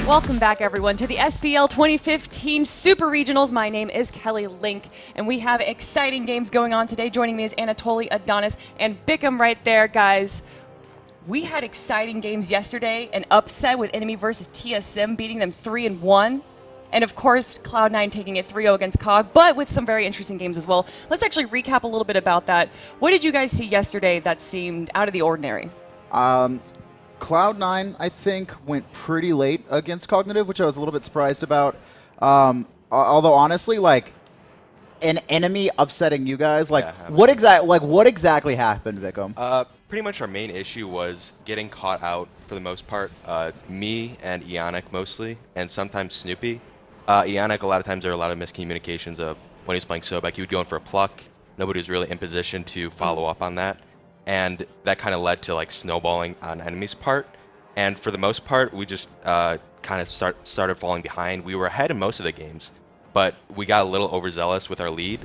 Welcome back, everyone, to the SPL 2015 Super Regionals. My name is Kelly Link, and we have exciting games going on today. Joining me is Anatoliy, Adanas, and bchm right there, guys. We had exciting games yesterday, an upset with Enemy versus TSM, beating them 3-1. And of course, Cloud9 taking it 3-0 against COG, but with some very interesting games as well. Let's actually recap a little bit about that. What did you guys see yesterday that seemed out of the ordinary? Cloud9, I think, went pretty late against Cognitive, which I was a little bit surprised about. Although honestly, like an enemy upsetting you guys, like what exactly happened, bchm? Pretty much our main issue was getting caught out for the most part. Me and Ionic mostly, and sometimes Snoopy. Ionic, a lot of times there are a lot of miscommunications of when he was playing Sobek, he would go in for a pluck. Nobody was really in position to follow up on that. And that kind of led to like snowballing on enemy's part. And for the most part, we just kind of started falling behind. We were ahead in most of the games, but we got a little overzealous with our lead,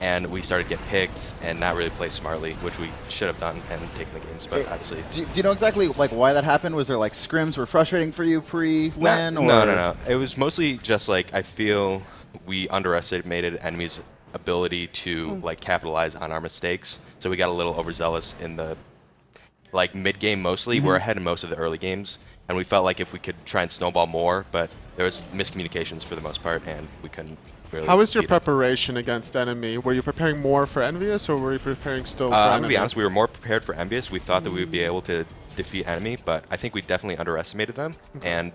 and we started to get picked and not really play smartly, which we should have done and taken the games. But obviously, do you know exactly like why that happened? Was there like scrims were frustrating for you pre-win? No. It was mostly just like I feel we underestimated enemy's ability to like capitalize on our mistakes. So we got a little overzealous in the like mid game mostly. We're ahead in most of the early games, and we felt like if we could try and snowball more, but there was miscommunications for the most part, and we couldn't really. How was your preparation against enemy? Were you preparing more for Envious, or were you preparing still for I'm enemy? gonna be honest, we were more prepared for Envious. We thought that we would be able to defeat enemy, but I think we definitely underestimated them, and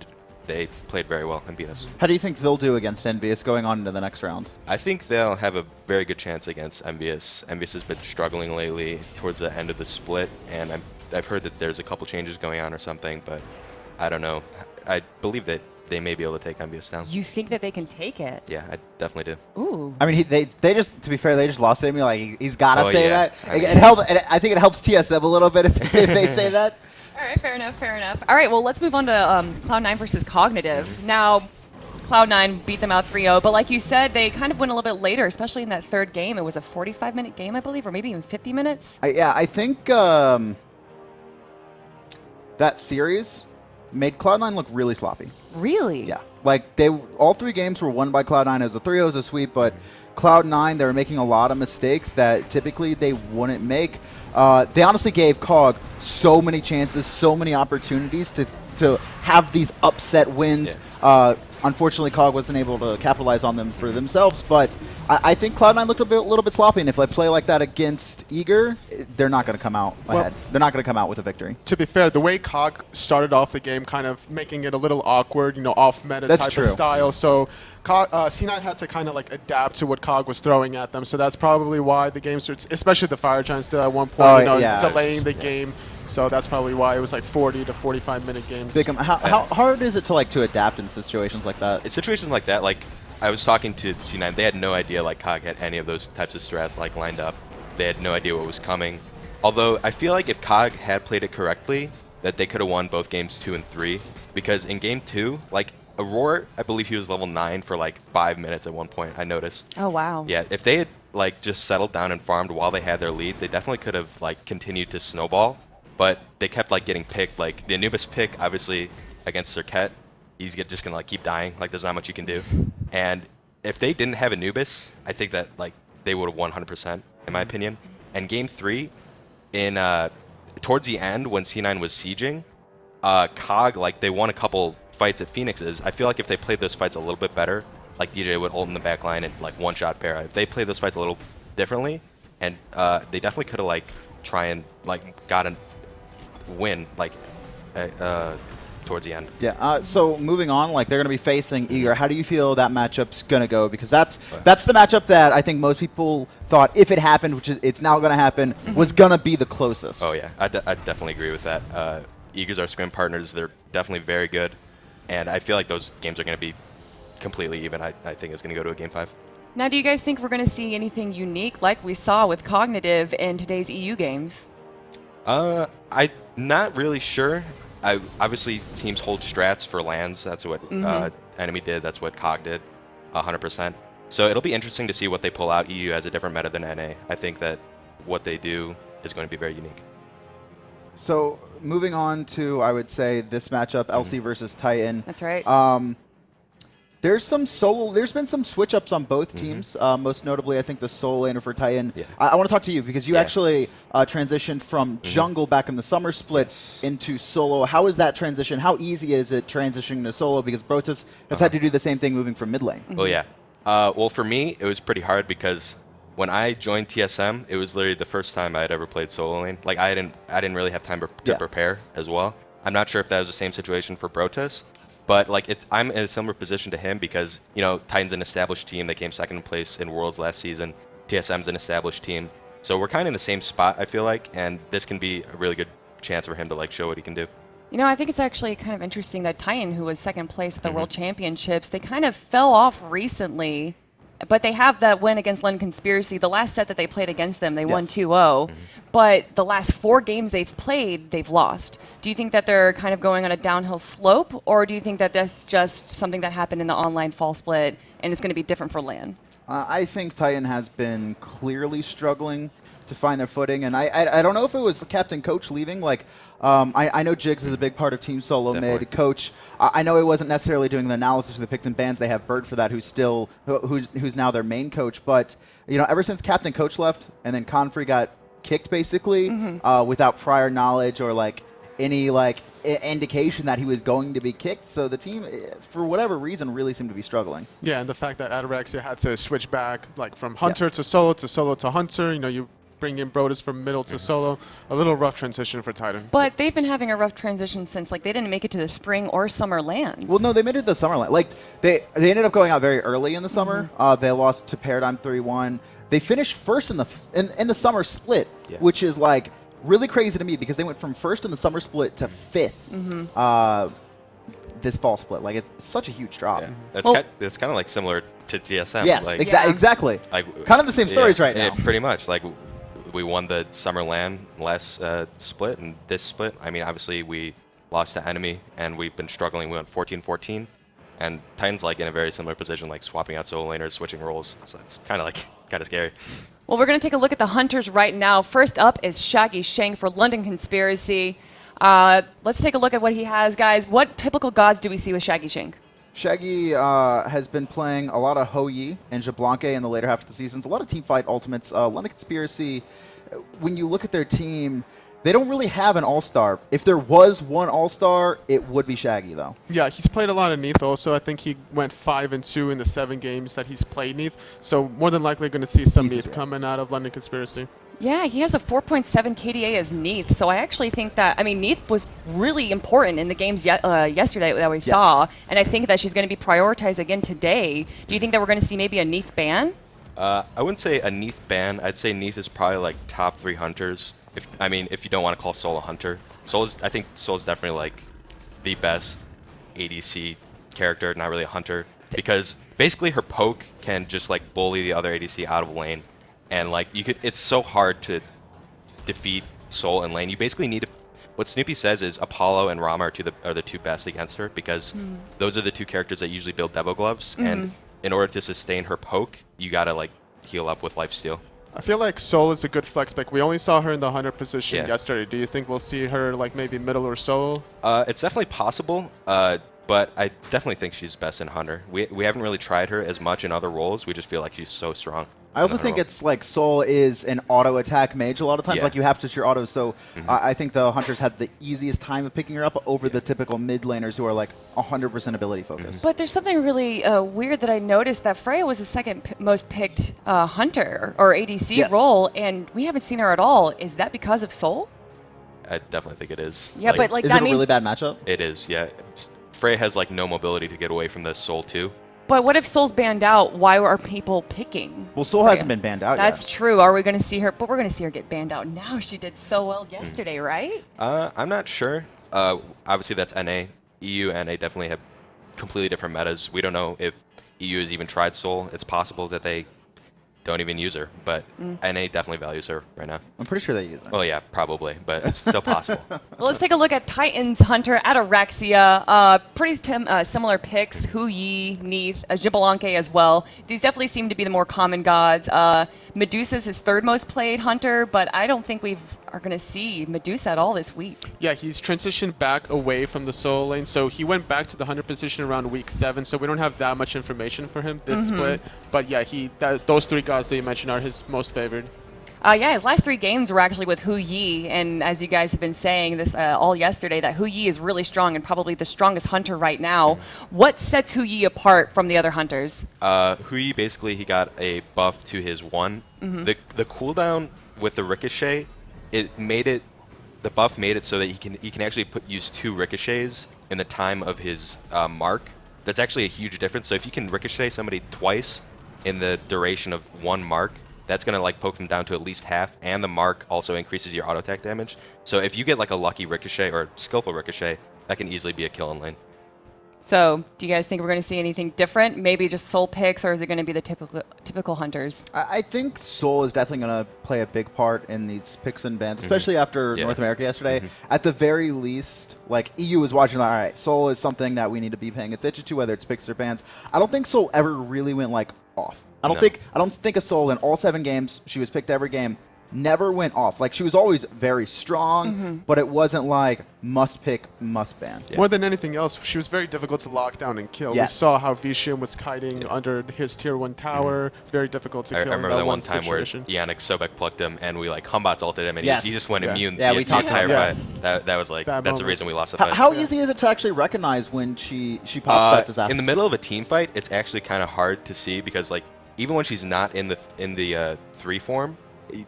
they played very well and beat us. How do you think they'll do against Envious going on into the next round? I think they'll have a very good chance against Envious. Envious has been struggling lately towards the end of the split, and I've heard that there's a couple changes going on or something, but I don't know. I believe that they may be able to take Envious down. You think that they can take it? Yeah, I definitely do. Ooh. I mean, they just, to be fair, they just lost to me. Like he's got to say that. I mean, I think it helps TSM a little bit if they say that. All right, fair enough. All right, well, let's move on to Cloud9 versus Cognitive. Now, Cloud9 beat them out 3-0, but like you said, they kind of went a little bit later, especially in that third game. It was a 45-minute game, I believe, or maybe even 50 minutes. I think that series made Cloud9 look really sloppy. Really? Yeah. Like, all three games were won by Cloud9. It was a 3-0, it was a sweep, but Cloud9, they were making a lot of mistakes that typically they wouldn't make. They honestly gave COG so many chances, so many opportunities to have these upset wins. Yeah. Unfortunately, COG wasn't able to capitalize on them for themselves, but I think Cloud9 looked a little bit sloppy, and if they play like that against Eager, they're not going to come out ahead. They're not going to come out with a victory. To be fair, the way COG started off the game, kind of making it a little awkward, off-meta type of style. So C9 had to kind of like adapt to what COG was throwing at them. So that's probably why the game starts, especially the Fire Giants at one point, delaying the game. So that's probably why it was like 40 to 45-minute games. bchm, how hard is it to adapt in situations like that? In situations like that, like I was talking to C9, they had no idea like COG had any of those types of strats like lined up. They had no idea what was coming. Although I feel like if COG had played it correctly, that they could have won both games 2 and 3. Because in game 2, like Aurora, I believe he was level 9 for like 5 minutes at one point, I noticed. Oh, wow. Yeah, if they had like just settled down and farmed while they had their lead, they definitely could have like continued to snowball. But they kept like getting picked. Like the Anubis pick, obviously against Circuit, he's just gonna like keep dying. Like there's not much you can do. And if they didn't have Anubis, I think that like they would have won 100% in my opinion. And game 3, in towards the end when C9 was sieging, COG like they won a couple fights at Phoenix's. I feel like if they played those fights a little bit better, like DJ would ult in the back line and like one-shot Para. If they played those fights a little differently, and they definitely could have like try and like got a win like towards the end. Yeah. So moving on, like they're going to be facing Eager. How do you feel that matchup's going to go? Because that's the matchup that I think most people thought, if it happened, which is it's now going to happen, was going to be the closest. Oh yeah, I definitely agree with that. Eager's our scrim partners. They're definitely very good, and I feel like those games are going to be completely even. I think it's going to go to a game 5. Now, do you guys think we're going to see anything unique like we saw with Cognitive in today's EU games? I'm not really sure. Obviously, teams hold strats for lands. That's what Enemy did. That's what COG did, 100%. So it'll be interesting to see what they pull out. EU has a different meta than NA. I think that what they do is going to be very unique. So moving on to, I would say, this matchup, LC versus Titan. That's right. There's been some switch ups on both teams. Most notably, I think the solo laner for Titan. Yeah. I want to talk to you because you actually transitioned from jungle back in the summer split into solo. How is that transition? How easy is it transitioning to solo? Because Brotus has had to do the same thing moving from mid lane. Well, yeah. Well, for me, it was pretty hard because when I joined TSM, it was literally the first time I had ever played solo lane. Like I didn't really have time to prepare as well. I'm not sure if that was the same situation for Brotus. But like I'm in a similar position to him because, you know, Titan's an established team. They came second place in Worlds last season. TSM's an established team. So we're kind of in the same spot, I feel like, and this can be a really good chance for him to like show what he can do. You know, I think it's actually kind of interesting that Titan, who was second place at the World Championships, they kind of fell off recently, but they have that win against London Conspiracy. The last set that they played against them, they won 2-0. But the last 4 games they've played, they've lost. Do you think that they're kind of going on a downhill slope, or do you think that that's just something that happened in the online fall split and it's going to be different for LAN? I think Titan has been clearly struggling to find their footing, and I don't know if it was the captain coach leaving. Like, I know Jigs is a big part of Team Solo mid. Coach, I know he wasn't necessarily doing the analysis of the picks and bans. They have Bird for that, who's now their main coach. But you know, ever since captain coach left, and then Confrey got kicked basically without prior knowledge or like any like indication that he was going to be kicked. So the team, for whatever reason, really seemed to be struggling. Yeah, and the fact that Ataraxia had to switch back like from Hunter to Solo to Hunter, you know, you bring in Brotus from middle to solo, a little rough transition for Titan. But they've been having a rough transition since like they didn't make it to the spring or summer lands. Well, no, they made it to the summer land. Like they ended up going out very early in the summer. They lost to Paradigm 3-1. They finished first in the summer split, which is like really crazy to me because they went from first in the summer split to 5th this fall split. Like it's such a huge drop. Yeah. That's kind of like similar to GSM. Yes, like, exactly. Like kind of the same stories right now. Pretty much. Like we won the summer LAN last split, and this split, I mean, obviously we lost to Enemy, and we've been struggling. We went 14-14, and Titan's like in a very similar position, like swapping out solo laners, switching roles. So it's kind of scary. Well, we're going to take a look at the Hunters right now. First up is Shaggy Shang for London Conspiracy. Let's take a look at what he has, guys. What typical gods do we see with Shaggy Shang? Shaggy has been playing a lot of Hou Yi and Jablanque in the later half of the seasons. A lot of teamfight ultimates. London Conspiracy, when you look at their team, they don't really have an all-star. If there was one all-star, it would be Shaggy, though. Yeah, he's played a lot of Neath also. I think he went 5-2 in the 7 games that he's played Neath. So more than likely going to see some Neath coming out of London Conspiracy. Yeah, he has a 4.7 KDA as Neath, so I actually think that, I mean, Neath was really important in the games yesterday that we saw, and I think that she's going to be prioritized again today. Do you think that we're going to see maybe a Neath ban? I wouldn't say a Neath ban. I'd say Neath is probably like top 3 hunters. If you don't want to call Sol a hunter. I think Sol's definitely like the best ADC character, not really a hunter, because basically her poke can just like bully the other ADC out of lane. And like it's so hard to defeat Sol in lane. You basically need what Snoopy says is Apollo and Rama are the 2 best against her because those are the 2 characters that usually build Devo gloves. And in order to sustain her poke, you gotta like heal up with lifesteal. I feel like Sol is a good flex pick. We only saw her in the hunter position yesterday. Do you think we'll see her like maybe middle or solo? It's definitely possible. But I definitely think she's best in hunter. We haven't really tried her as much in other roles. We just feel like she's so strong. I also think it's like Sol is an auto attack mage a lot of times. Like you have to your autos. So I think the Hunters had the easiest time of picking her up over the typical mid laners who are like 100% ability focused. But there's something really weird that I noticed that Freya was the second most picked Hunter or ADC role, and we haven't seen her at all. Is that because of Sol? I definitely think it is. Yeah, but like is that it a means really bad matchup? It is. Yeah, Freya has like no mobility to get away from the Sol too. But what if Sol's banned out? Why are people picking? Well, Sol hasn't been banned out That's yet. true. Are we going to see her? But we're going to see her get banned out now. She did so well yesterday, right? I'm not sure. Obviously, that's NA. EU and NA definitely have completely different metas. We don't know if EU has even tried Sol. It's possible that they don't even use her, but NA definitely values her right now. I'm pretty sure they use her. Well, yeah, probably, but it's still possible. Well, let's take a look at Titans Hunter, Ataraxia. Pretty similar picks, Hou Yi, Neath, Jablanque as well. These definitely seem to be the more common gods. Medusa's his 3rd most played Hunter, but I don't think we've are going to see Medusa at all this week. Yeah, he's transitioned back away from the solo lane, so he went back to the 100 position around week 7, so we don't have that much information for him this split. But yeah, those 3 guys that you mentioned are his most favored. Yeah, his last 3 games were actually with Hu Yi, and as you guys have been saying this all yesterday, that Hu Yi is really strong and probably the strongest hunter right now. What sets Hu Yi apart from the other hunters? Hu Yi, basically, he got a buff to his 1. The cooldown with the ricochet, the buff made it so that he can actually use 2 ricochets in the time of his mark. That's actually a huge difference. So if you can ricochet somebody twice in the duration of 1 mark, that's going to like poke them down to at least half, and the mark also increases your auto attack damage. So if you get like a lucky ricochet or skillful ricochet, that can easily be a kill in lane. So do you guys think we're going to see anything different? Maybe just soul picks, or is it going to be the typical hunters? I think Soul is definitely going to play a big part in these picks and bans, especially after North America yesterday. At the very least, like EU is watching, like, all right, Soul is something that we need to be paying attention to, whether it's picks or bans. I don't think Soul ever really went like off. I don't think a Soul in all 7 games, she was picked every game, never went off. Like, she was always very strong, but it wasn't like must pick, must ban. More than anything else, she was very difficult to lock down and kill. We saw how bchm was kiting under his tier 1 tower. Very difficult to kill. I remember that one time situation. where Yannick Sobek plucked him, and we like Humbots ulted him, and he just went immune we the talked entire about fight. That was like, that's the reason we lost the fight. How easy is it to actually recognize when she pops that disaster? In the middle of a team fight, it's actually kind of hard to see, because like even when she's not in the 3 form,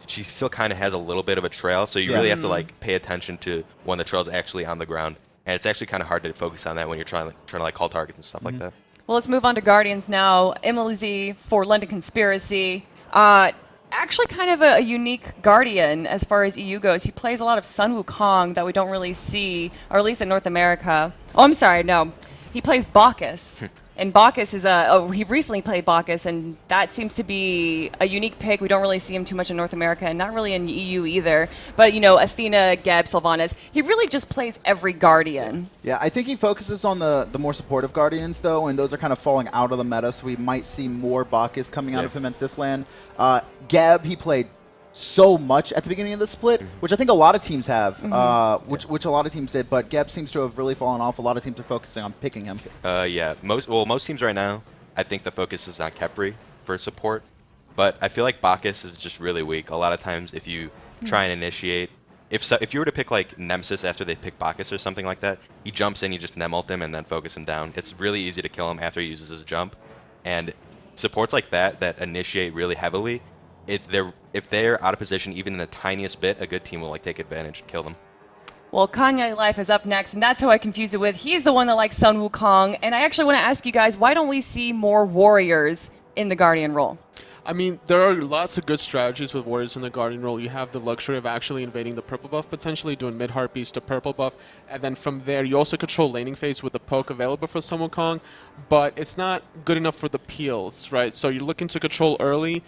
she still kind of has a little bit of a trail, so you really have to like pay attention to when the trail's actually on the ground, and it's actually kind of hard to focus on that when you're trying to like call targets and stuff like that. Well, let's move on to Guardians now. Emily Z for London Conspiracy. Actually kind of a unique Guardian as far as EU goes. He plays a lot of Sun Wukong that we don't really see, or at least in North America. Oh, I'm sorry, no. He plays Bacchus. And Bacchus is he recently played Bacchus, and that seems to be a unique pick. We don't really see him too much in North America, and not really in EU either. But, you know, Athena, Geb, Sylvanas, he really just plays every Guardian. Yeah, I think he focuses on the more supportive Guardians, though, and those are kind of falling out of the meta, so we might see more Bacchus coming out of him at this land. Geb, he played so much at the beginning of the split, which I think a lot of teams have, which a lot of teams did, but Geb seems to have really fallen off. A lot of teams are focusing on picking him. Yeah, most teams right now, I think the focus is on Khepri for support, but I feel like Bacchus is just really weak. A lot of times if you try and initiate, if you were to pick like Nemesis after they pick Bacchus or something like that, he jumps in, you just nem-ult him and then focus him down. It's really easy to kill him after he uses his jump, and supports like that initiate really heavily, if they're out of position even in the tiniest bit, a good team will like take advantage and kill them. Well, Kanye Life is up next, and that's who I confuse it with. He's the one that likes Sun Wukong, and I actually want to ask you guys, why don't we see more warriors in the Guardian role? I mean, there are lots of good strategies with warriors in the Guardian role. You have the luxury of actually invading the purple buff, potentially doing mid-heartbeats to purple buff, and then from there you also control laning phase with the poke available for Sun Wukong, but it's not good enough for the peels, right? So you're looking to control early,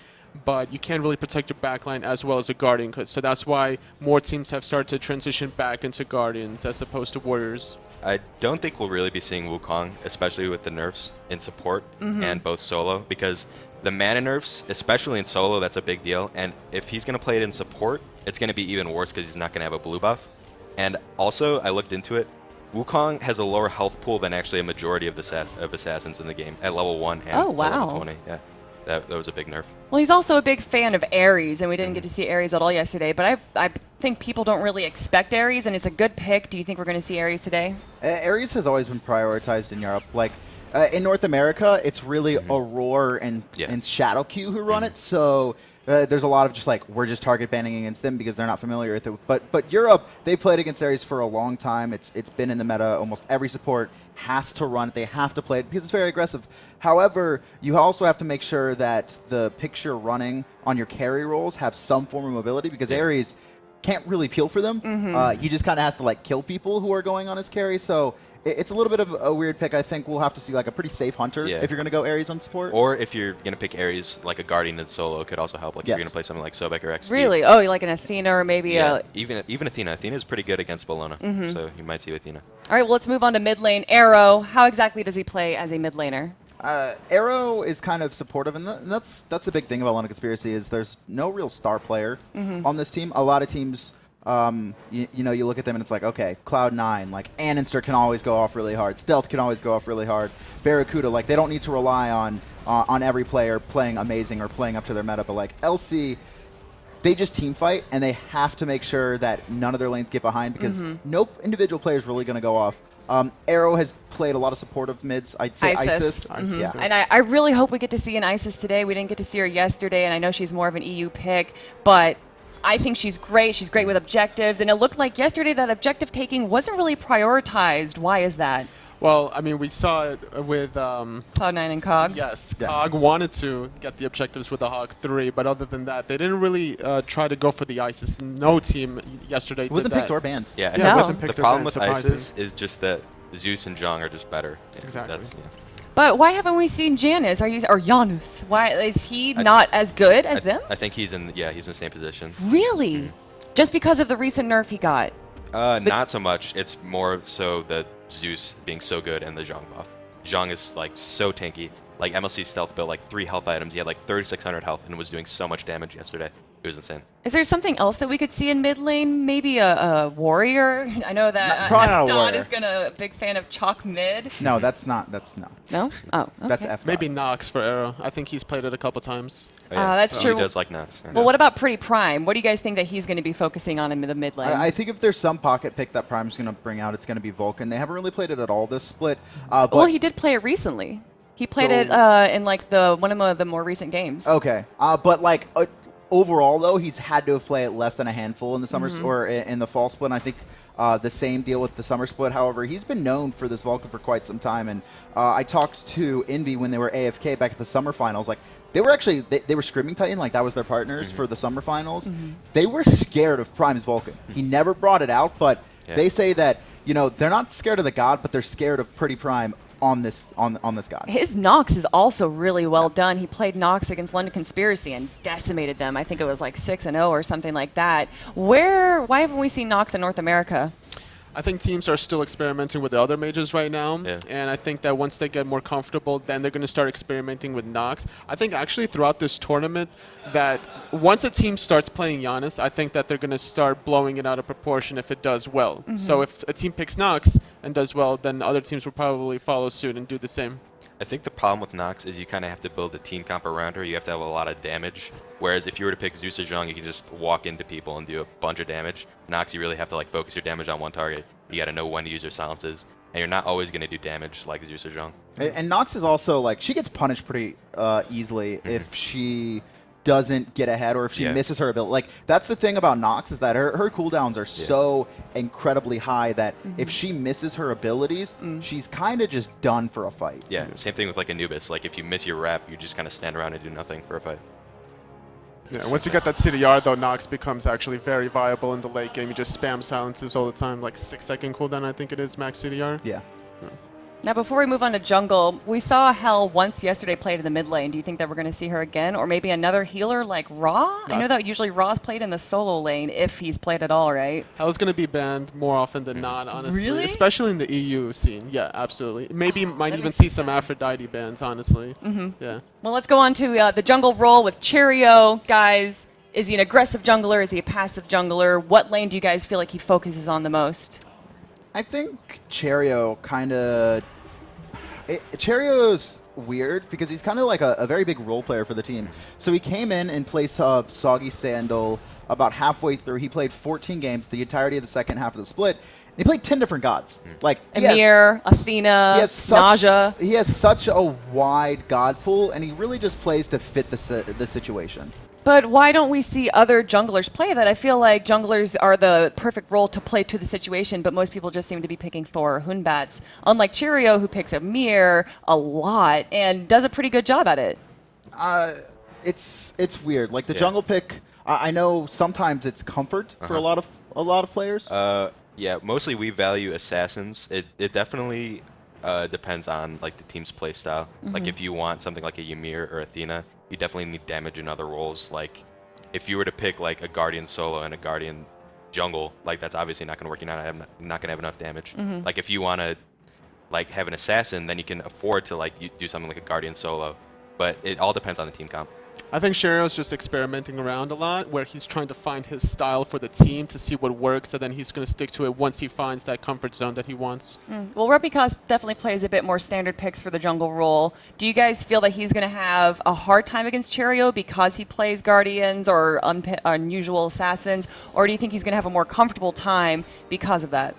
but you can't really protect your backline as well as a Guardian could. So that's why more teams have started to transition back into Guardians as opposed to Warriors. I don't think we'll really be seeing Wukong, especially with the nerfs in support and both solo, because the mana nerfs, especially in solo, that's a big deal. And if he's going to play it in support, it's going to be even worse because he's not going to have a blue buff. And also, I looked into it, Wukong has a lower health pool than actually a majority of assassins in the game at level 1 and level 20. Yeah. That was a big nerf. Well, he's also a big fan of Ares, and we didn't get to see Ares at all yesterday, but I think people don't really expect Ares, and it's a good pick. Do you think we're going to see Ares today? Ares has always been prioritized in Europe. Like, in North America, it's really Aurora and Shadowq who run it, so there's a lot of just like, we're just target banning against them because they're not familiar with it. But Europe, they've played against Ares for a long time. It's been in the meta. Almost every support has to run it. They have to play it because it's very aggressive. However, you also have to make sure that the picks you're running on your carry rolls have some form of mobility, because Ares can't really peel for them. He just kind of has to like kill people who are going on his carry. So it's a little bit of a weird pick. I think we'll have to see like a pretty safe hunter if you're going to go Ares on support. Or if you're going to pick Ares, like a Guardian in solo could also help. Like if you're going to play something like Sobek or XD. Really? Oh, like an Athena or maybe a... Even Athena. Athena is pretty good against Bologna, so you might see Athena. All right, well, let's move on to mid lane. Arrow, how exactly does he play as a mid laner? Arrow is kind of supportive, and that's the big thing about London Conspiracy is there's no real star player on this team. A lot of teams you know, you look at them and it's like, okay, Cloud9, like Aninster can always go off really hard. Stealth can always go off really hard. Barracuda, like they don't need to rely on every player playing amazing or playing up to their meta, but like LC, they just team fight and they have to make sure that none of their lanes get behind because no individual player is really going to go off. Arrow has played a lot of supportive mids. I'd say Isis. Yeah. And I really hope we get to see an Isis today. We didn't get to see her yesterday, and I know she's more of an EU pick, but I think she's great. She's great with objectives, and it looked like yesterday that objective taking wasn't really prioritized. Why is that? Well, I mean, we saw it with Cloud9 and Cog. Yes, Yeah. Cog wanted to get the objectives with the Hawk 3, but other than that, they didn't really try to go for the ISIS. No team yesterday It wasn't did picked that. or banned. Yeah, I Yeah, think it wasn't the picked or problem banned, with surprising. ISIS is just that Zeus and Jong are just better. Yeah, Exactly. Yeah. But why haven't we seen Janus? Or Janus? Why is he not as good as them? I think he's in the same position. Really? Just because of the recent nerf he got? Not so much. It's more so the Zeus being so good and the Zhong buff. Zhong is like so tanky. Like MLC stealth built like 3 health items. He had like 3,600 health and was doing so much damage yesterday. It was insane. Is there something else that we could see in mid lane? Maybe a warrior? I know that Probably not a Don warrior. is a big fan of chalk mid. No, that's no. No? Oh, okay. That's F. Maybe Nox for Arrow. I think he's played it a couple times. Oh, yeah. That's true. He does like Nas. Well, what about Pretty Prime? What do you guys think that he's going to be focusing on in the mid lane? I think if there's some pocket pick that Prime's going to bring out, it's going to be Vulcan. They haven't really played it at all this split. But well, he did play it recently. He played it in like one of the more recent games. Okay, but like overall though, he's had to have played it less than a handful in the summer or in the fall split. And I think the same deal with the summer split. However, he's been known for this Vulcan for quite some time. And I talked to Envy when they were AFK back at the summer finals. Like they were actually they were Screaming Titan, like that was their partners for the summer finals. They were scared of Prime's Vulcan. He never brought it out, but they say that they're not scared of the god, but they're scared of Pretty Prime on this god. His Nox is also really well done. He played Nox against London Conspiracy and decimated them. I think it was like 6-0 or something like that. Why haven't we seen Nox in North America? I think teams are still experimenting with the other majors right now, Yeah. and I think that once they get more comfortable, then they're going to start experimenting with Nox. I think actually throughout this tournament that once a team starts playing Giannis, I think that they're going to start blowing it out of proportion if it does well. So if a team picks Nox and does well, then other teams will probably follow suit and do the same. I think the problem with Nox is you kind of have to build a team comp around her. You have to have a lot of damage. Whereas if you were to pick Zeus or Zhong, you can just walk into people and do a bunch of damage. Nox, you really have to like focus your damage on one target. You got to know when to use your silences, and you're not always going to do damage like Zeus or Zhong. And Nox is also like she gets punished pretty easily if she doesn't get ahead or if she misses her ability. Like that's the thing about Nox is that her cooldowns are so incredibly high that if she misses her abilities, she's kind of just done for a fight. Yeah, same thing with like Anubis. Like if you miss your rep, you just kind of stand around and do nothing for a fight. Yeah, once you get that CDR, though, Nox becomes actually very viable in the late game. You just spam silences all the time, like 6-second cooldown, I think it is, max CDR. Yeah. Now, before we move on to jungle, we saw Hel once yesterday played in the mid lane. Do you think that we're going to see her again? Or maybe another healer like Raw? I know that usually Raw's played in the solo lane if he's played at all, right? Hell's going to be banned more often than not, honestly. Really? Especially in the EU scene. Yeah, absolutely. Maybe might even makes see sense. some Aphrodite bans, honestly. Yeah. Well, let's go on to the jungle role with Cheerio. Guys, is he an aggressive jungler? Is he a passive jungler? What lane do you guys feel like he focuses on the most? I think Cheerio kind of... Cheerio's weird because he's kind of like a very big role player for the team. So he came in place of Soggy Sandal about halfway through. He played 14 games, the entirety of the second half of the split. And he played 10 different gods. Like Emir, Athena, Naja. He has such a wide god pool, and he really just plays to fit the situation. But why don't we see other junglers play that? I feel like junglers are the perfect role to play to the situation, but most people just seem to be picking Thor or Hunbats. Unlike Cheerio, who picks Amir a lot and does a pretty good job at it. It's weird. Like the jungle pick, I know sometimes it's comfort for a lot of players. Yeah, mostly we value assassins. It definitely depends on like the team's play style. Like if you want something like a Ymir or Athena, you definitely need damage in other roles. Like if you were to pick like a Guardian solo and a Guardian jungle, like that's obviously not going to work. You're not going to have enough damage. Like if you want to like have an assassin, then you can afford to like do something like a Guardian solo. But it all depends on the team comp. I think Sherio's just experimenting around a lot, where he's trying to find his style for the team to see what works, and then he's going to stick to it once he finds that comfort zone that he wants. Well, Repicas definitely plays a bit more standard picks for the jungle role. Do you guys feel that he's going to have a hard time against Cherio because he plays Guardians or unusual Assassins, or do you think he's going to have a more comfortable time because of that?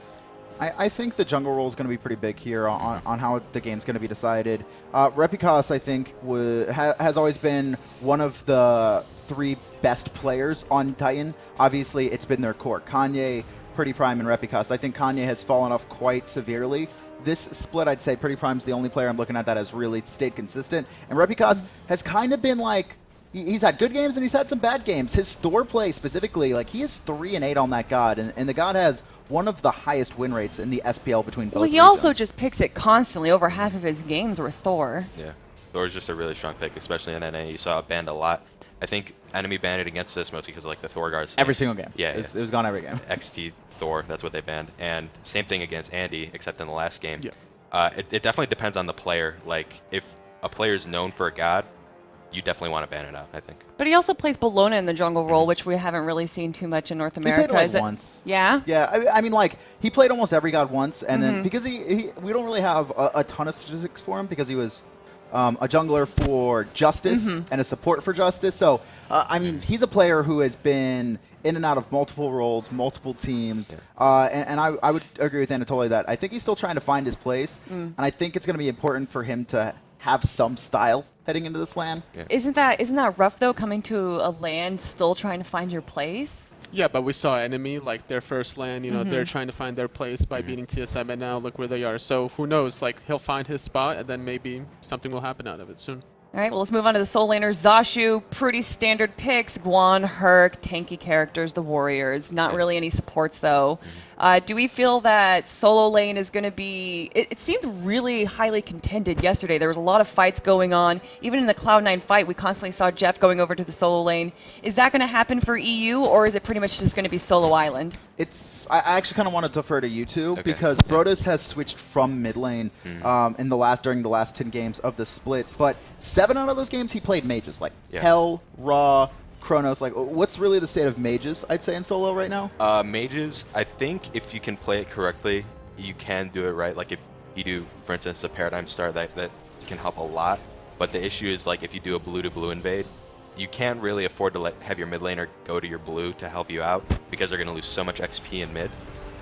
I think the jungle role is going to be pretty big here on how the game's going to be decided. Repicas, I think, has always been one of the 3 best players on Titan. Obviously, it's been their core. Kanye, Pretty Prime, and Repicas. I think Kanye has fallen off quite severely. This split, I'd say Pretty Prime's the only player I'm looking at that has really stayed consistent. And Repicas has kind of been like, he's had good games and he's had some bad games. His Thor play specifically, like he is 3-8 on that god, and the god has one of the highest win rates in the SPL between both. Well, he regions. also just picks it constantly. Over half of his games were Thor. Yeah, Thor's just a really strong pick, especially in NA. You saw it banned a lot. I think enemy banned it against this mostly because of like the Thor guards. Every single game. Yeah, it was gone every game. XT Thor, that's what they banned. And same thing against Andy, except in the last game. Yeah. It definitely depends on the player. Like, if a player is known for a god, you definitely want to ban it out, I think. But he also plays Bologna in the jungle role, which we haven't really seen too much in North America. He played like once. Yeah? Yeah, I mean, like, he played almost every god once, and then because we don't really have a ton of statistics for him because he was a jungler for Justice and a support for Justice. So, I mean, he's a player who has been in and out of multiple roles, multiple teams. And I would agree with Anatoliy that I think he's still trying to find his place, and I think it's going to be important for him to have some style heading into this LAN. Yeah. Isn't that rough, though, coming to a LAN still trying to find your place? Yeah, but we saw Enemy, like their first LAN, you know, they're trying to find their place by beating TSM, and now look where they are. So who knows, like he'll find his spot, and then maybe something will happen out of it soon. All right, well, let's move on to the soul laners. Zashu, pretty standard picks. Guan, Herc, tanky characters, the Warriors. Not really any supports, though. Do we feel that solo lane is going to be... It seemed really highly contended yesterday. There was a lot of fights going on. Even in the Cloud9 fight, we constantly saw Jeff going over to the solo lane. Is that going to happen for EU, or is it pretty much just going to be solo island? I actually kind of want to defer to you two because Yeah. Brotus has switched from mid lane during the last 10 games of the split, but 7 out of those games he played mages, like Hell, Raw, Chronos. Like, what's really the state of mages, I'd say, in solo right now? Mages, I think if you can play it correctly, you can do it right. Like if you do, for instance, a Paradigm Star, that can help a lot. But the issue is, like, if you do a blue-to-blue invade, you can't really afford to have your mid laner go to your blue to help you out because they're going to lose so much XP in mid.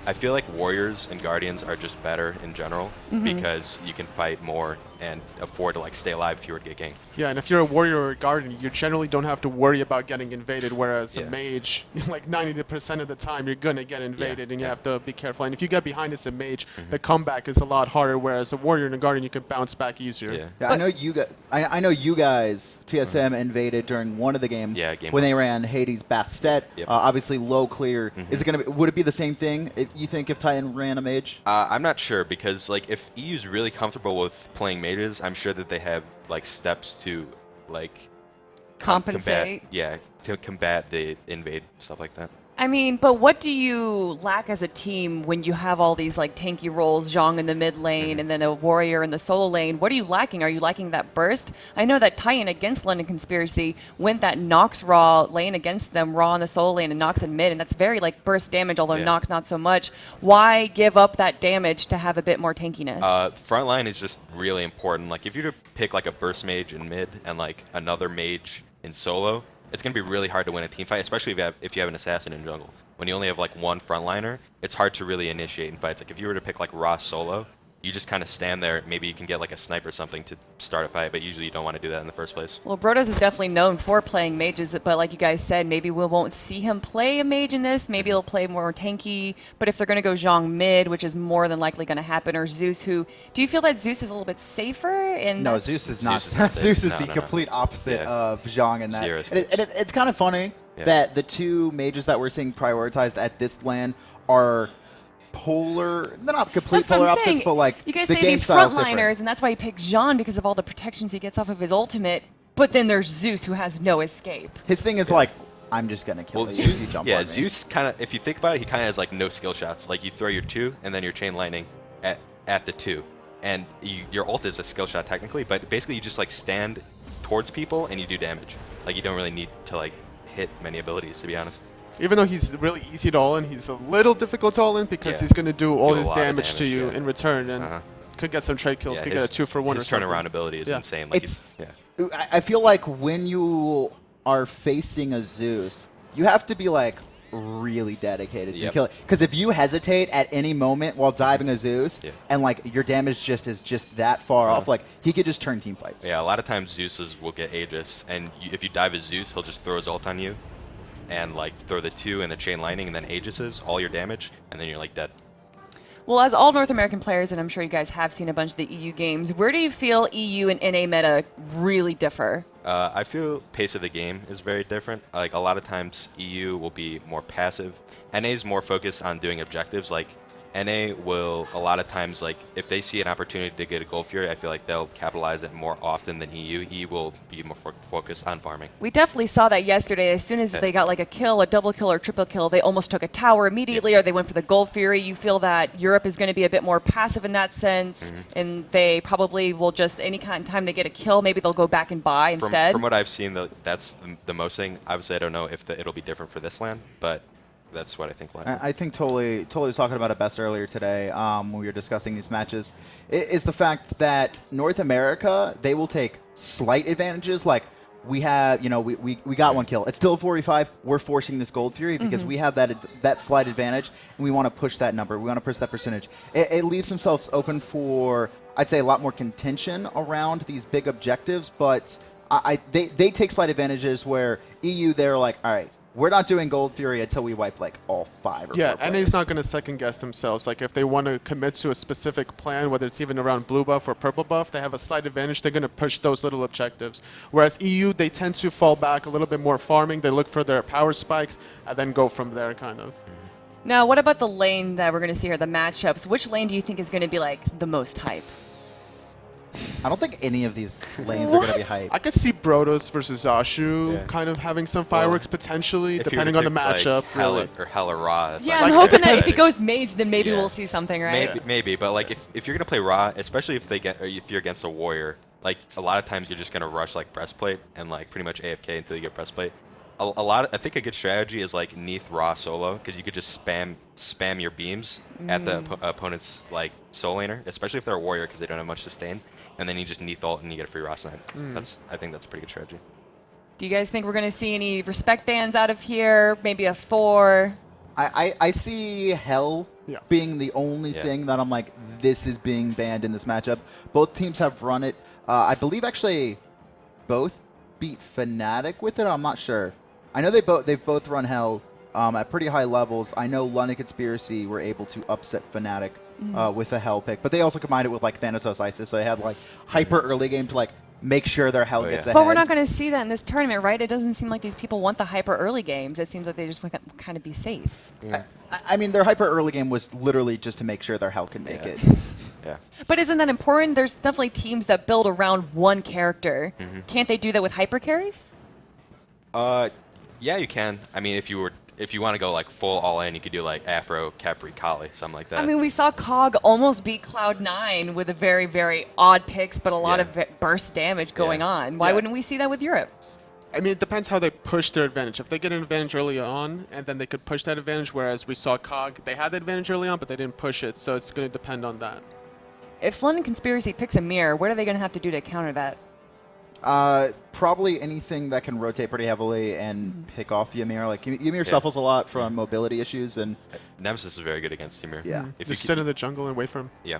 I feel like Warriors and Guardians are just better in general because you can fight more and afford to like stay alive if you were to get ganked. Yeah, and if you're a Warrior or a Guardian, you generally don't have to worry about getting invaded, whereas a Mage, like 90% of the time, you're going to get invaded and you have to be careful. And if you get behind as a Mage, the comeback is a lot harder, whereas a Warrior and a Guardian, you can bounce back easier. Yeah, I know you guys, TSM invaded during one of the games game when they ran Hades Bastet. Obviously low clear. Is it going to would it be the same thing you think if Titan ran a mage? I'm not sure because like if EU's really comfortable with playing mages, I'm sure that they have like steps to like Compensate. to combat the invade, stuff like that. I mean, but what do you lack as a team when you have all these like tanky roles, Zhong in the mid lane and then a Warrior in the solo lane? What are you lacking? Are you lacking that burst? I know that Titan against London Conspiracy went that Nox Raw lane against them, Raw in the solo lane and Nox in mid, and that's very like burst damage, although Nox not so much. Why give up that damage to have a bit more tankiness? Front line is just really important. Like if you were to pick like a burst mage in mid and like another mage in solo, it's going to be really hard to win a team fight, especially if you have an assassin in jungle. When you only have like one frontliner, it's hard to really initiate in fights. Like if you were to pick like Raw solo, you just kind of stand there. Maybe you can get like a snipe or something to start a fight, but usually you don't want to do that in the first place. Well, Brodos is definitely known for playing mages, but like you guys said, maybe we won't see him play a mage in this. Maybe he'll play more tanky, but if they're going to go Zhong mid, which is more than likely going to happen, or Zeus, do you feel that Zeus is a little bit safer? No, Zeus is not. Zeus Zeus is no, the no, complete opposite of Zhong in that. Zero And it's kind of funny that the two mages that we're seeing prioritized at this LAN are polar, they're not complete polar opposites, but like you guys the say game these style's frontliners, different. and that's why you pick Jean because of all the protections he gets off of his ultimate. But then there's Zeus who has no escape. His thing is like, I'm just gonna kill you if you jump on me. Zeus kind of, if you think about it, he kind of has like no skill shots. Like you throw your 2 and then your chain lightning at the 2, and your ult is a skill shot technically, but basically you just like stand towards people and you do damage. Like, you don't really need to, like, hit many abilities, to be honest. Even though he's really easy to all-in, he's a little difficult to all-in because Yeah. he's going to do all Do a his lot of damage to you damage, yeah. in return, and could get some trade kills, Yeah, could get a 2-for-1 or his something. turnaround ability is Yeah. insane. Like, It's- yeah. I feel like when you are facing a Zeus, you have to be like really dedicated to Yep. kill it. Because if you hesitate at any moment while diving a Zeus, Yeah. and like your damage is just that far off, like he could just turn team fights. Yeah, a lot of times Zeus's will get Aegis, and if you dive a Zeus, he'll just throw his ult on you, and like throw the 2 and the chain lightning, and then Aegis's all your damage, and then you're like dead. Well, as all North American players, and I'm sure you guys have seen a bunch of the EU games, where do you feel EU and NA meta really differ? I feel pace of the game is very different. Like, a lot of times EU will be more passive. NA is more focused on doing objectives. Like, NA will a lot of times, like, if they see an opportunity to get a Gold Fury, I feel like they'll capitalize it more often than EU. EU will be more focused on farming. We definitely saw that yesterday. As soon as they got like a kill, a double kill, or triple kill, they almost took a tower immediately, or they went for the Gold Fury. You feel that Europe is going to be a bit more passive in that sense, and they probably will just, any kind of time they get a kill, maybe they'll go back and buy instead. From what I've seen, that's the most thing. Obviously, I don't know if it'll be different for this land, but that's what I think will happen. I think Totally was talking about it best earlier today when we were discussing these matches, is the fact that North America, they will take slight advantages. Like, we have, we got one kill. It's still a 4v5. We're forcing this Gold Fury because we have that slight advantage, and we want to push that number. We want to push that percentage. It leaves themselves open for, I'd say, a lot more contention around these big objectives, but they take slight advantages where EU, they're like, all right, we're not doing Gold Fury until we wipe like all 5 or 4 Yeah, players. NA's not going to second guess themselves. Like, if they want to commit to a specific plan, whether it's even around blue buff or purple buff, they have a slight advantage. They're going to push those little objectives. Whereas EU, they tend to fall back a little bit more farming. They look for their power spikes and then go from there, kind of. Now, what about the lane that we're going to see here, the matchups? Which lane do you think is going to be like the most hype? I don't think any of these lanes are going to be hype. I could see Brodos versus Zashu Yeah. kind of having some fireworks potentially, If you depending were on to the pick, matchup. like, Hella, really. or Hella Ra. It's Yeah, like, I'm Like, hoping that if he depends. goes mage, then maybe Yeah. we'll see something, right? Maybe, but like if you're gonna play Ra, especially if you're against a warrior, like a lot of times you're just gonna rush like breastplate and like pretty much AFK until you get breastplate. I think a good strategy is like Neath Ra solo, because you could just spam your beams at the opponent's like soul laner, especially if they're a warrior because they don't have much sustain, and then you just Neath ult and you get a free Ra snipe. I think that's a pretty good strategy. Do you guys think we're going to see any respect bans out of here? Maybe a Thor? I see Hell Yeah. being the only Yeah. thing that I'm like, this is being banned in this matchup. Both teams have run it. I believe actually both beat Fnatic with it. I'm not sure. I know they've both run Hell at pretty high levels. I know London Conspiracy were able to upset Fnatic with a Hell pick, but they also combined it with like Thanatos Isis, so they had like hyper early game to like make sure their Hell Oh, gets yeah. ahead. But we're not going to see that in this tournament, right? It doesn't seem like these people want the hyper early games. It seems like they just want to kind of be safe. I mean, their hyper early game was literally just to make sure their Hell can make Yeah. it. Yeah. But isn't that important? There's definitely teams that build around one character. Can't they do that with hyper carries? Yeah, you can. I mean, if you want to go like full all in, you could do like Afro, Capri, Kali, something like that. I mean, we saw Cog almost beat Cloud9 with a very, very odd picks, but a lot Yeah. of burst damage going Yeah. on. Why Yeah. wouldn't we see that with Europe? I mean, it depends how they push their advantage. If they get an advantage early on, and then they could push that advantage, whereas we saw COG, they had the advantage early on, but they didn't push it, so it's going to depend on that. If London Conspiracy picks a mirror, what are they going to have to do to counter that? Probably anything that can rotate pretty heavily and pick off Ymir. Like Ymir suffers a lot from mobility issues, and Nemesis is very good against Ymir. Yeah. If Just you sit in the jungle and wait for him. yeah.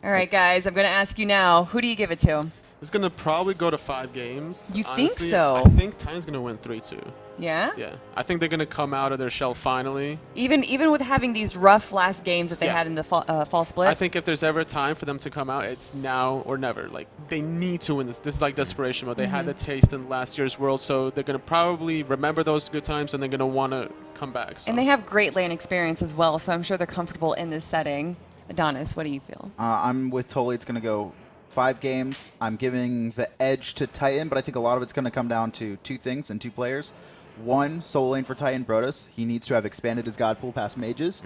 All right, guys, I'm going to ask you now, who do you give it to? It's going to probably go to 5 games. You think Honestly, so? I think Titan's going to win 3-2. Yeah? Yeah. I think they're going to come out of their shell finally. Even with having these rough last games that they Yeah. had in the fall split? I think if there's ever a time for them to come out, it's now or never. Like, they need to win this. This is like desperation mode. They had the taste in last year's World, so they're going to probably remember those good times, and they're going to want to come back. So. And they have great lane experience as well, so I'm sure they're comfortable in this setting. Adonis, what do you feel? I'm with Totally. It's going to go 5 games. I'm giving the edge to Titan, but I think a lot of it's going to come down to 2 things and 2 players. One, solo lane for Titan, Brodos. He needs to have expanded his god pool past mages,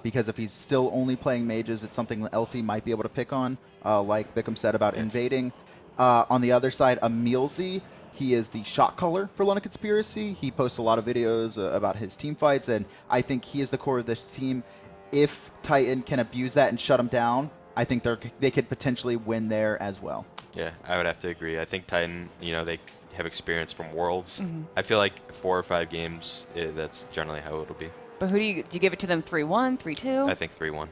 because if he's still only playing mages, it's something else he might be able to pick on, like bchm said about invading. On the other side, Emilzy. He is the shot caller for London Conspiracy. He posts a lot of videos about his team fights, and I think he is the core of this team. If Titan can abuse that and shut him down, I think they could potentially win there as well. Yeah, I would have to agree. I think Titan, they have experience from Worlds. I feel like 4 or 5 games, that's generally how it'll be. But who do you give it to them? 3-1, 3-2? I think 3-1.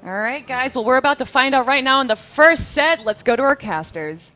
All right, guys. Well, we're about to find out right now in the first set. Let's go to our casters.